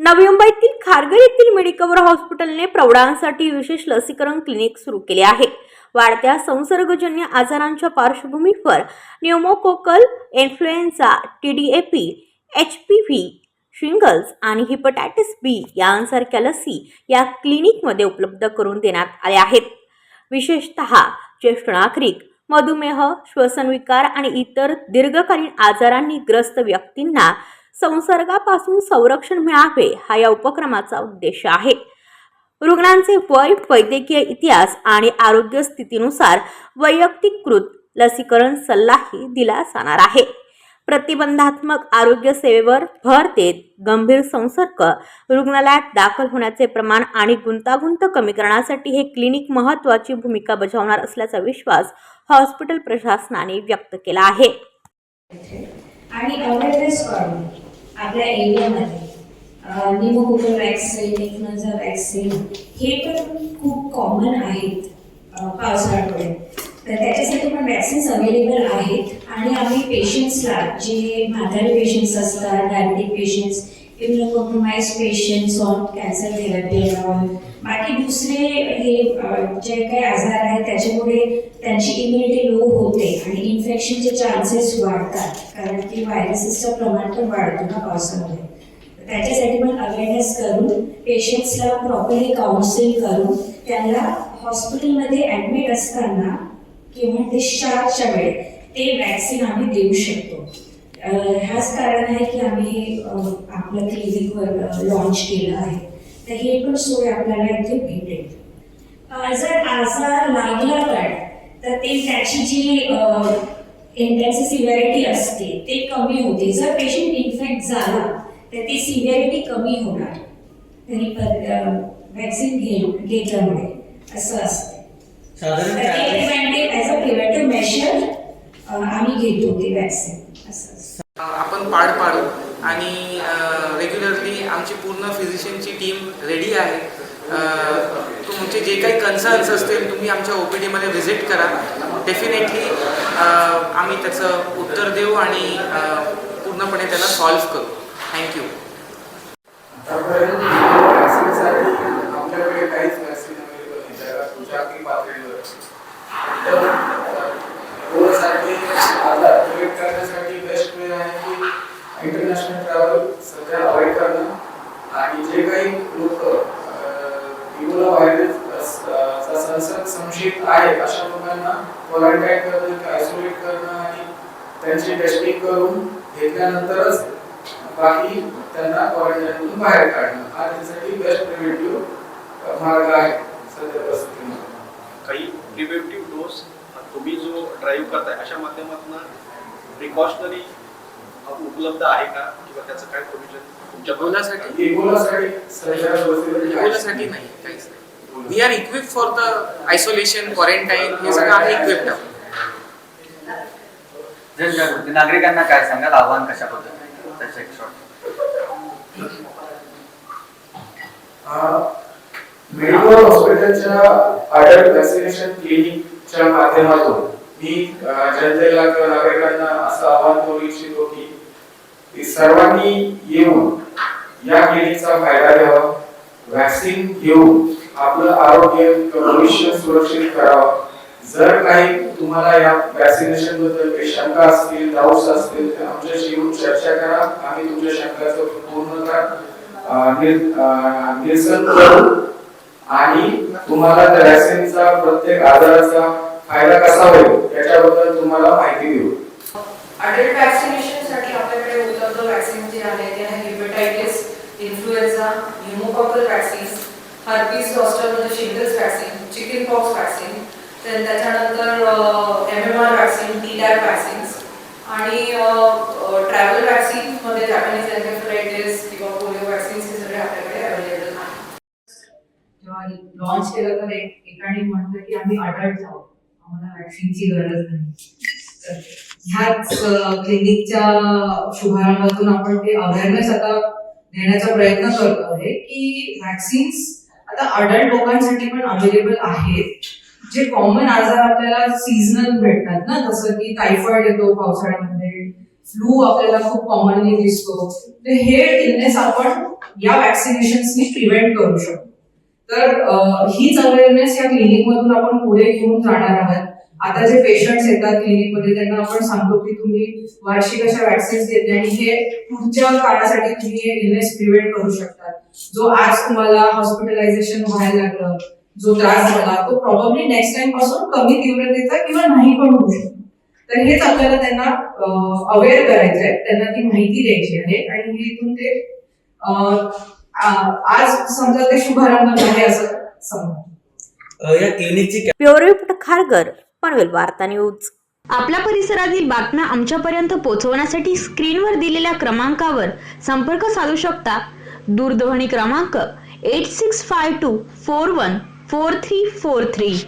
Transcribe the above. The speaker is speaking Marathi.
नवी मुंबईतील खारघर येथील मेडिकवर हॉस्पिटलने प्रौढांसाठी विशेष लसीकरण क्लिनिक सुरू केले आहे. वाढत्या संसर्गजन्य आजारांच्या पार्श्वभूमीवर pneumococcal influenza, TDAP, HPV, shingles आणि हेपॅटायटिस बी यांसारख्या लसी या क्लिनिकमध्ये उपलब्ध करून देण्यात आल्या आहेत. विशेषतः ज्येष्ठ नागरिक, मधुमेह, श्वसनविकार आणि इतर दीर्घकालीन आजारांनी ग्रस्त व्यक्तींना संसर्गापासून संरक्षण मिळावे हा या उपक्रमाचा उद्देश आहे. रुग्णांचे वय, वैद्यकीय इतिहास आणि आरोग्य स्थितीनुसार वैयक्तिकृत लसीकरण सल्लाही दिला जाणार आहे. प्रतिबंधात्मक आरोग्य सेवेवर भर देत गंभीर संसर्ग, रुग्णालयात दाखल होण्याचे प्रमाण आणि गुंतागुंत कमी करण्यासाठी हे क्लिनिक महत्त्वाची भूमिका बजावणार असल्याचा विश्वास हॉस्पिटल प्रशासनाने व्यक्त केला आहे. आणि अवेअरनेस वाढवून आपल्या एरियामध्ये न्यूमोकोकल वॅक्सीन, इन्फ्लुएन्झा वॅक्सीन हे पण खूप कॉमन आहेत पावसाळ्यामुळे. तर त्याच्यासाठी पण वॅक्सिन्स अवेलेबल आहेत आणि आम्ही पेशंट्सला, जे म्हातारे पेशंट्स असतात, diabetic patients, immunocompromised patients on cancer therapy, बाकी दुसरे हे जे काही आजार आहेत त्याच्यामुळे त्यांची इम्युनिटी लो होते आणि इन्फेक्शनचे चान्सेस वाढतात, कारण की व्हायरसेसचं प्रमाण पण वाढतो ना पावसामध्ये. त्याच्यासाठी पण अवेअरनेस करून पेशंट्सला प्रॉपरली काउन्सिल करून त्यांना हॉस्पिटलमध्ये ॲडमिट असताना किंवा डिस्चार्जच्या वेळेत ते वॅक्सिन आम्ही देऊ शकतो. ह्याच कारण आहे की आम्ही आपलं क्लिनिकवर लॉन्च केलं आहे. तर हे पण सोय आपल्याला इथे भेटेल. जर आजार लागला तर ते त्याची जी इंटेन्स सिव्हिरिटी असते ते कमी होते. जर पेशंट इन्फेक्ट झाला तर ती सिव्हिरिटी कमी होणार तरी वॅक्सिन घेतल्यामुळे असं असतं. ॲज अ प्रिव्हेंटिव्ह मेजर आम्ही घेतो ते वॅक्सिन. असं आपण पाड पाडू आणि रेग्युलरली आमची पूर्ण फिजिशियनची टीम रेडी आहे. तुमचे जे काही कन्सर्न्स असतील तुम्ही आमच्या OPD मध्ये व्हिजिट करा. डेफिनेटली आम्ही त्याचं उत्तर देऊ आणि पूर्णपणे त्याला सॉल्व्ह करू. थँक्यू. आपल्याकडे काहीच वॅक्सिन अवेलेबल नाही जागतिक पातळीवर. कोरोनासाठी आता प्रिव्हेंट करण्यासाठी बेस्ट वे आहे की इंटरनॅशनल ट्रॅव्हल सध्या अवॉइड करणं आणि जे काही लोक इबोला व्हायरसचा संसर्ग संशयित आहेत अशा लोकांना क्वारंटाईन करणं, आयसोलेट करणं आणि त्यांची टेस्टिंग करून घेतल्यानंतरच बाकी त्यांना क्वारंटाईनमधून बाहेर काढणं हा त्यासाठी बेस्ट प्रिव्हेंटिव्ह मार्ग आहे सध्या परिस्थितीमध्ये. काही प्रिव्हेंटिव्ह डोस तुम्ही जो ड्राईव्ह करताय अशा माध्यमातून प्रिकॉशनरी उपलब्ध आहे का किंवा त्याचं काय प्रोव्हिजन तुमच्या इबोलासाठी नाही, काहीच नाही. We are equip for the isolation, quarantine हे सगळं आम्ही इक्विप्ड आहोत. नागरिकांना काय सांगाल, आव्हान कशा पद्धतीने? मेडिकल हॉस्पिटलच्या अडल्ट वॅक्सिनेशन क्लिनिकच्या माध्यमातून मी जनतेला किंवा नागरिकांना असं आवाहन करू इच्छितो की सर्वांनी येऊन या क्लिनिकचा फायदा घ्यावा, वॅक्सिन घेऊन आपलं आरोग्य भविष्य सुरक्षित करावं. जर काही तुम्हाला या वॅक्सिनेशन बद्दल काही शंका असतील, डाऊट्स असतील तर आमच्याशी येऊन चर्चा करा. आम्ही तुमच्या शंकाचं पूर्णतः निरसन करू आणि तुम्हाला त्या वॅक्सिनचा प्रत्येक आजाराचा फायदा कसा होईल याच्याबद्दल तुम्हाला माहिती देऊ. अडल्ट वॅक्सिनेशनसाठी आपल्याकडे उपलब्ध वॅक्सिन जे आहे ते आहे hepatitis, influenza, pneumococcal vaccine, herpes zoster म्हणजे shingles vaccine, chicken pox vaccine, त्याच्यानंतर MMR वॅक्सिन, TDAP वॅक्सिन्स आणि ट्रॅव्हल वॅक्सिन मध्ये जॅपनीज एन्सेफलायटिस किंवा पोलिओ वॅक्सिन्स हे सगळे आपल्याकडे अवेलेबल आहेत. जेव्हा लॉन्च केलं तर एकाने म्हटलं की आम्ही अडल्ट आहोत, आम्हाला वॅक्सिनची गरज नाही. तर ह्याच क्लिनिकच्या शुभारंभातून आपण ते अवेअरनेस आता देण्याचा प्रयत्न करतो आहे की वॅक्सिन्स आता अडल्ट लोकांसाठी पण अवेलेबल आहेत. जे कॉमन आजार आपल्याला सीझनल भेटतात ना, जसं की टायफॉइड येतो पावसाळ्यामध्ये, फ्लू आपल्याला खूप कॉमनली दिसतो, तर हे इलनेस आपण या वॅक्सिनेशन्सनी प्रिव्हेंट करू शकतो. तर हीच अवेअरनेस या क्लिनिक मधून आपण पुढे घेऊन जाणार आहात. आता जे पेशंट्स येतात क्लिनिकमध्ये त्यांना आपण सांगतो की तुम्ही वार्षिक अशा वॅक्सिन्स घेतल्या आणि हे पुढच्या काळासाठी तुम्ही हे इलनेस प्रिव्हेंट करू शकता. जो आज तुम्हाला हॉस्पिटलायझेशन व्हायला लागलं, जो त्रास झाला, तो प्रॉब्ली नेक्स्ट टाइम पासून कमी तीव्रतेचा किंवा नाही पण होऊ शकतो. तर हेच आपल्याला त्यांना अवेअर करायचं आहे, त्यांना ती माहिती द्यायची आहे आणि इथून ते आज समजा ते शुभारंभ आहे असं समजा. या क्लिनिकची ब्युरो रिपोर्ट खारघर, पनवेल वार्ता न्यूज. आपल्या परिसरातील बातम्या आमच्यापर्यंत पोहोचवण्यासाठी स्क्रीनवर दिलेल्या क्रमांकावर संपर्क साधू शकता. दूरध्वनी क्रमांक 8652414343.